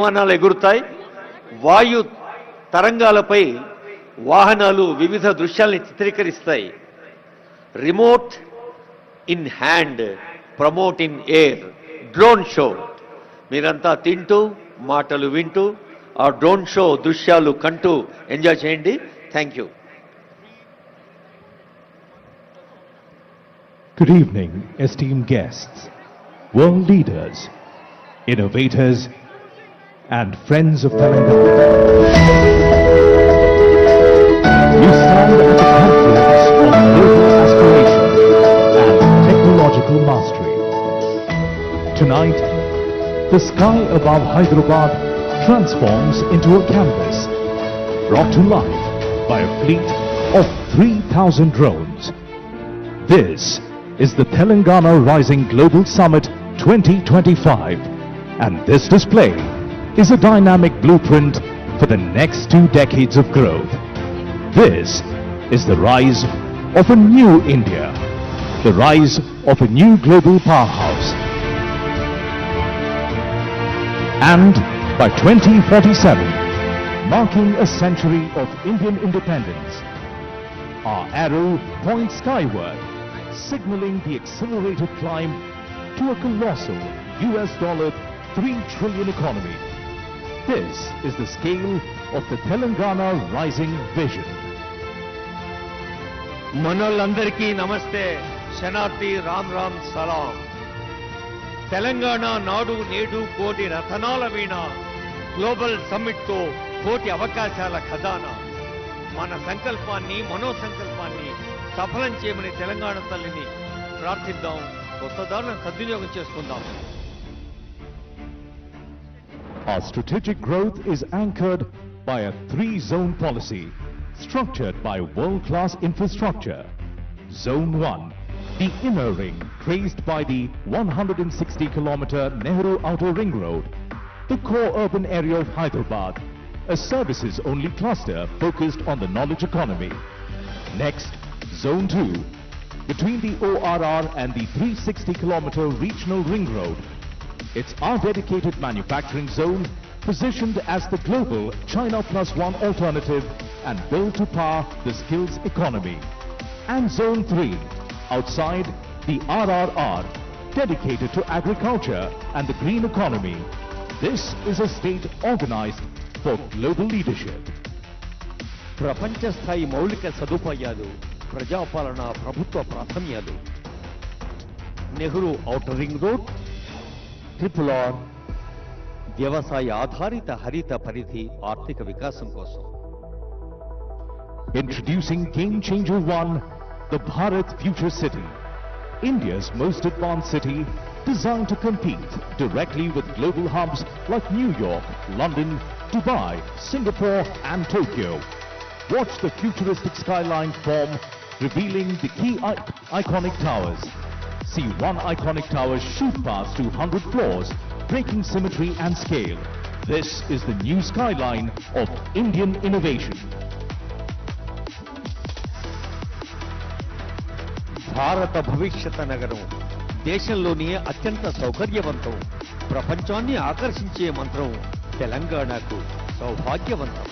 విమానాలు ఎగురుతాయి. వాయు తరంగాలపై వాహనాలు వివిధ దృశ్యాల్ని చిత్రీకరిస్తాయి. Remote in hand, promote in air, drone show. మీరంతా తింటూ మాటలు వింటూ ఆ డ్రోన్ షో దృశ్యాలు కంటూ ఎంజాయ్ చేయండి. Thank you. Good evening, esteemed guests, world leaders, innovators, and friends of Telangana. You stand at the confluence of global aspiration and technological mastery. Tonight, the sky above Hyderabad transforms into a canvas brought to life by a fleet of 3,000 drones. This is the Telangana Rising Global Summit 2025, and this display is a dynamic blueprint for the next 2 decades of growth. This is the rise of a new India, the rise of a new global powerhouse. And by 2047, marking a century of Indian independence, our arrow points skyward, signaling the accelerated climb to a colossal $3 trillion economy. This is the scale of the Telangana Rising Vision. మనోళ్ళందరికీ నమస్తే, శనార్థి రామ్ రామ్ సలాం. తెలంగాణ నాడు నేడు కోటి రతనాల వీణ, global సమ్మిట్తో కోటి అవకాశాల ఖజానా. మన సంకల్పాన్ని మనోసంకల్పాన్ని సఫలం చేయమని తెలంగాణ తల్లిని ప్రార్థిద్దాం. కొత్త దారులను సద్వినియోగం చేసుకుందాం. Our strategic growth is anchored by a 3-zone policy structured by world-class infrastructure. Zone 1, the inner ring traced by the 160-kilometer Nehru Outer Ring Road, the core urban area of Hyderabad, a services-only cluster focused on the knowledge economy. Next, Zone 2, between the ORR and the 360-kilometer regional ring road. It's our dedicated manufacturing zone positioned as the global China Plus One alternative and built to power the skills economy. And Zone 3, outside the RRR, dedicated to agriculture and the green economy. This is a state organized for global leadership. ప్రపంచ స్థాయి మౌలిక సదుపాయాలు, ప్రజాపాలన, ప్రభుత్వ ప్రాధాన్యాలు. Nehru outer ring road, RRR, వ్యవసాయ ఆధారిత హరిత పరిధి ఆర్థిక వికాసం కోసం. Introducing Game Changer 1, the Bharat Future City, India's most advanced city designed to compete directly with global hubs like New York, London, Dubai, Singapore and Tokyo. Watch the futuristic skyline form, revealing the key iconic towers. See one iconic tower shoot past 200 floors, breaking symmetry and scale. This is the new skyline of Indian innovation. భారత భవిష్యత నగరం, దేశంలోనే అత్యంత సౌకర్యవంతం, ప్రపంచాన్ని ఆకర్షించే మంత్రం తెలంగాణకు సౌభాగ్యవంతం.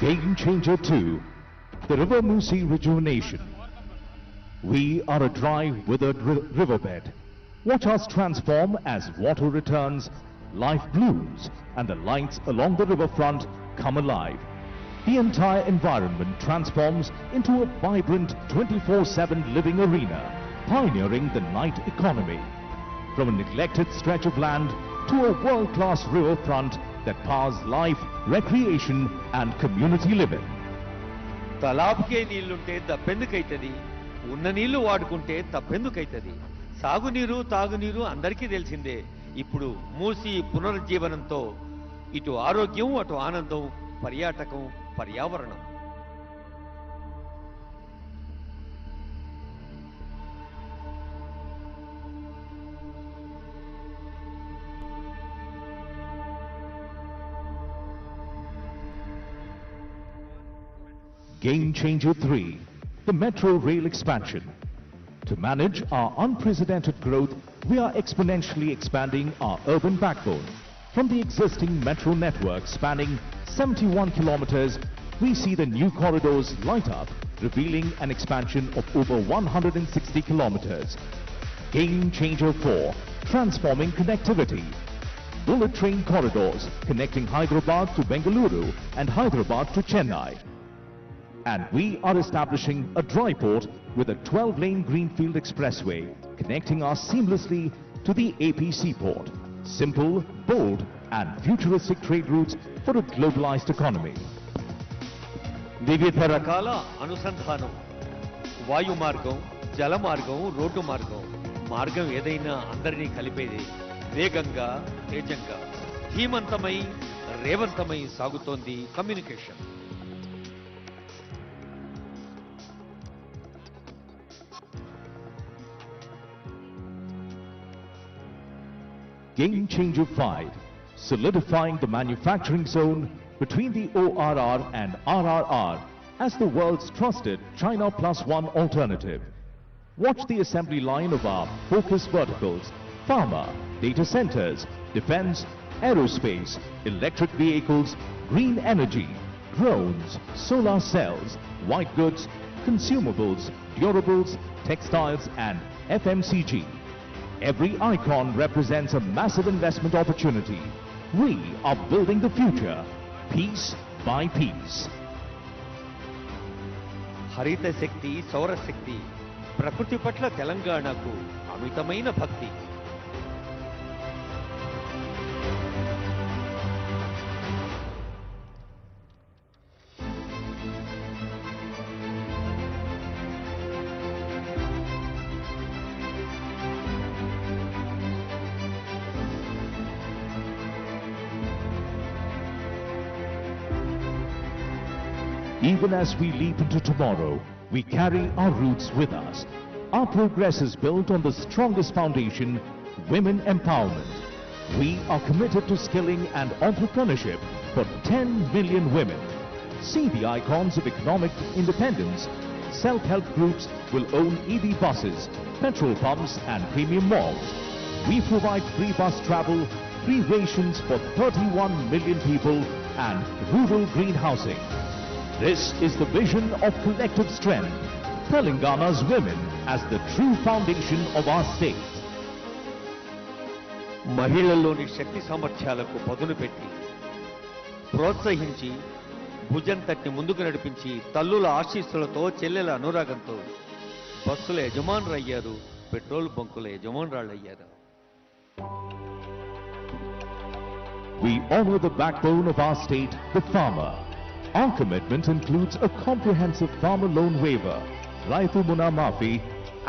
Game Changer 2, the River Musi rejuvenation. We are a dry, withered riverbed. Watch us transform as water returns, life blooms, and the lights along the riverfront come alive. The entire environment transforms into a vibrant 24/7 living arena, pioneering the night economy. From a neglected stretch of land to a world-class riverfront that powers life, recreation, and community living. తలాబ్కే నీళ్లుంటే దప్పెందుకైతది, ఉన్న నీళ్లు వాడుకుంటే తప్పెందుకైతది. సాగునీరు తాగునీరు అందరికీ తెలిసిందే. ఇప్పుడు మూసి పునరుజ్జీవనంతో ఇటు ఆరోగ్యం, అటు ఆనందం, పర్యాటకం, పర్యావరణం. Game Changer 3, the metro rail expansion. To manage our unprecedented growth, we are exponentially expanding our urban backbone. From the existing metro network spanning 71 kilometers, we see the new corridors light up, revealing an expansion of over 160 kilometers. Game Changer 4, transforming connectivity. Bullet train corridors connecting Hyderabad to Bengaluru and Hyderabad to Chennai. And we are establishing a dry port with a 12-lane greenfield expressway connecting us seamlessly to the AP seaport. Simple, bold and futuristic trade routes for a globalized economy. వివిధ రకాల అనుసంధానం, వాయు మార్గం, జల మార్గం, road మార్గం. మార్గం ఏదైనా అందరినీ కలిపేది. వేగంగా, తేజంగా, ధీమంతమై, రేవంతమై సాగుతోంది communication. Game Changer 5, solidifying the manufacturing zone between the ORR and RRR as the world's trusted China Plus One alternative. Watch the assembly line of our focus verticals: pharma, data centers, defense, aerospace, electric vehicles, green energy, drones, solar cells, white goods, consumables, durables, textiles and FMCG. Every icon represents a massive investment opportunity. We are building the future, piece by piece. హరిత శక్తి, సౌర శక్తి, ప్రకృతి పట్ల తెలంగాణకు అమితమైన భక్తి. Even as we leap into tomorrow, we carry our roots with us. Our progress is built on the strongest foundation, women empowerment. We are committed to skilling and entrepreneurship for 10 million women. See the icons of economic independence. Self-help groups will own EV buses, petrol pumps and premium malls. We provide free bus travel, free rations for 31 million people and rural green housing. This is the vision of collective strength, Telangana's women as the true foundation of our state. మహిళల్లోని శక్తి సామర్థ్యాలకు పదును పెట్టి, ప్రోత్సహించి, భుజం తట్టి ముందుకు నడిపించి, తల్లుల ఆశీస్సులతో, చెల్లెల అనురాగంతో బస్సుల యజమానులయ్యారు, petrol బంకుల యజమానురాళ్ళయ్యారు. We honor the backbone of our state, the farmer. Our commitment includes a comprehensive farmer loan waiver, Raitu Muna Mafi,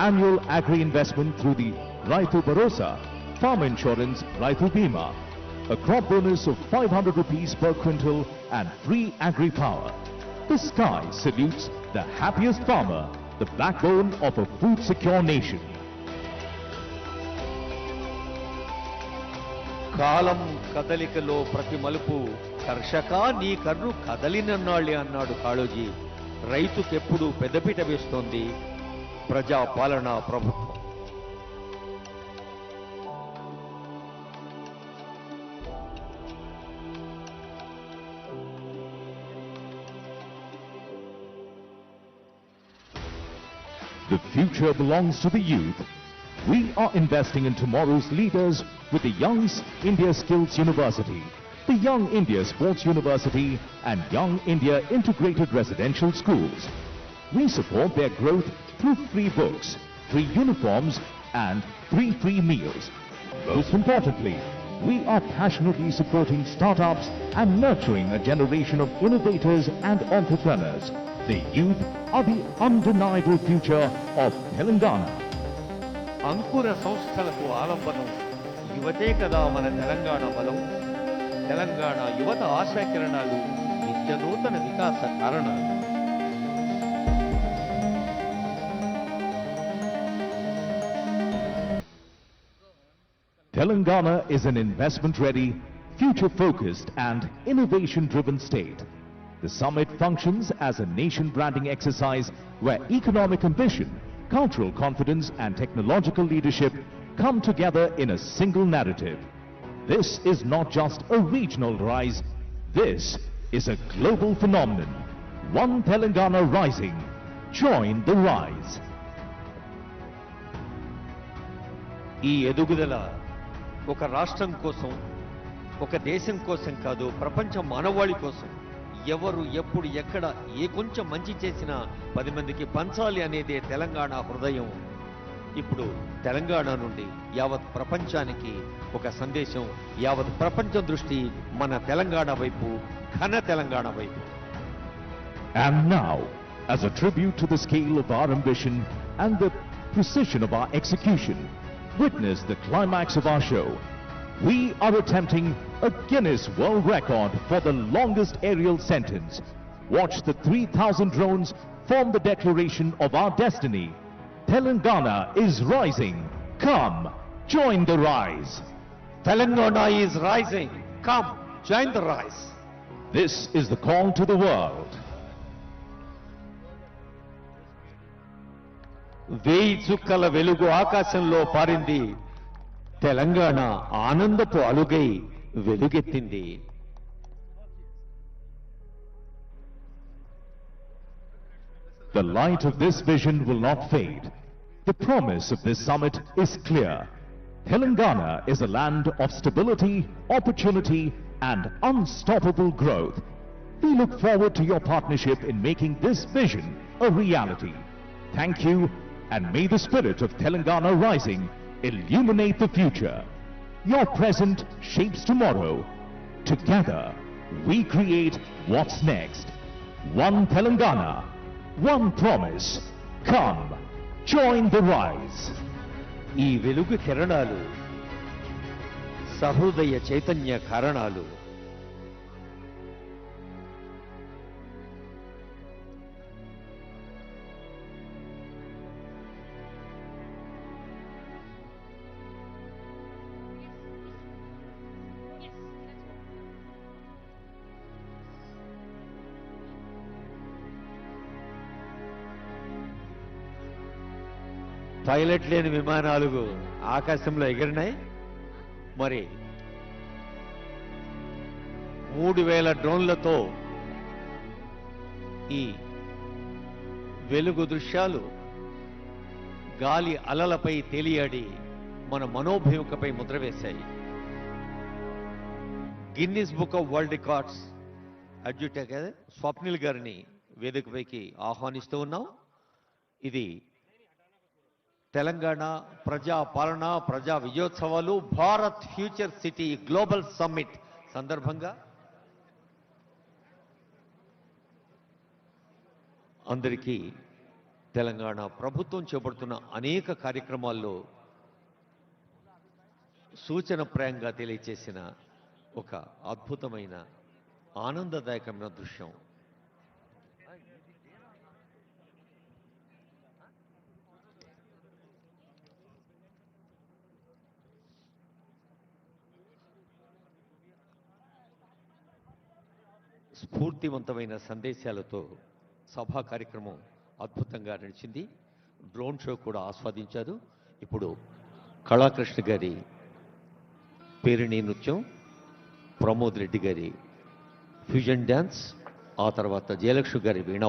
annual agri-investment through the Raitu Bharosa, farm insurance Raitu Bima, a crop bonus of 500 rupees per quintal and free agri-power. The sky salutes the happiest farmer, the backbone of a food-secure nation. కాలం కదలికలో ప్రతి మలుపు, కర్షక నీ కర్రు కదలినన్నాళ్ళే అన్నాడు కాళోజీ. రైతుకెప్పుడు పెద్దపీట వేస్తోంది ప్రజా పాలనా ప్రభుత్వం. The future belongs to the youth. We are investing in tomorrow's leaders with the Young India Skills University, the Young India Sports University and Young India Integrated Residential Schools. We support their growth through free books, free uniforms and free meals. Most importantly, we are passionately supporting startups and nurturing a generation of innovators and entrepreneurs. The youth are the undeniable future of Telangana. అంకుర సంస్థలకు ఆలంబనం యువతే కదా మన తెలంగాణ బలం. తెలంగాణ యువత ఆశాకిరణాలు, నిత్య నూతన వికాస కారణాలు. Telangana is an investment-ready, future-focused and innovation-driven state. The summit functions as a nation branding exercise where economic ambition, cultural confidence and technological leadership come together in a single narrative. This is not just a regional rise, this is a global phenomenon. One Telangana rising. Join the rise. ఈ ఎదుగుదల ఒక రాష్ట్రం కోసం, ఒక దేశం కోసం కాదు, ప్రపంచ మానవాళి కోసం. ఎవరు ఎప్పుడు ఎక్కడ ఏ కొంచెం మంచి చేసినా 10 మందికి పంచాలి అనేదే తెలంగాణ హృదయం. ఇప్పుడు తెలంగాణ నుండి యావత్ ప్రపంచానికి ఒక సందేశం, యావత్ ప్రపంచం దృష్టి మన తెలంగాణ వైపు, ఘన తెలంగాణ వైపు. And now, as a tribute to the scale of our ambition and the precision of our execution, witness the climax of our show. We are attempting a Guinness World Record for the longest aerial sentence. Watch the 3,000 drones form the declaration of our destiny. Telangana is rising. Come, join the rise. Telangana is rising. Come, join the rise. This is the call to the world. వేయి చుక్కల వెలుగు ఆకాశంలో పారింది, Telangana ఆనందపు అలుగై వెలుగెత్తింది. The light of this vision will not fade. The promise of this summit is clear. Telangana is a land of stability, opportunity and unstoppable growth. We look forward to your partnership in making this vision a reality. Thank you, and may the spirit of Telangana rising illuminate the future. Your present shapes tomorrow. Together, we create what's next. One Telangana, one promise. Come, join the rise. ఈ వెలుగు కిరణాలు సహృదయ చైతన్య కారణాలు. Pilot లేని విమానాలు ఆకాశంలో ఎగిరినాయి. మరి 3000 డ్రోన్లతో ఈ వెలుగు దృశ్యాలు గాలి అలలపై తేలియాడి మన మనోభూమికపై ముద్ర వేశాయి. Guinness book of world records adjudicator Swapnil గారిని వేదికపైకి ఆహ్వానిస్తూ ఉన్నాం. ఇది తెలంగాణ ప్రజా పాలన, ప్రజా విజయోత్సవాలు, Bharat future city global summit సందర్భంగా అందరికీ తెలంగాణ ప్రభుత్వం చేపడుతున్న అనేక కార్యక్రమాల్లో సూచనప్రాయంగా తెలియచేసిన ఒక అద్భుతమైన ఆనందదాయకమైన దృశ్యం. స్ఫూర్తివంతమైన సందేశాలతో సభా కార్యక్రమం అద్భుతంగా నడిచింది. డ్రోన్ షో కూడా ఆస్వాదించారు. ఇప్పుడు కళాకృష్ణ గారి పేరిణి నృత్యం, ప్రమోద్ రెడ్డి గారి ఫ్యూజన్ డ్యాన్స్, ఆ తర్వాత జయలక్ష్మి గారి వీణ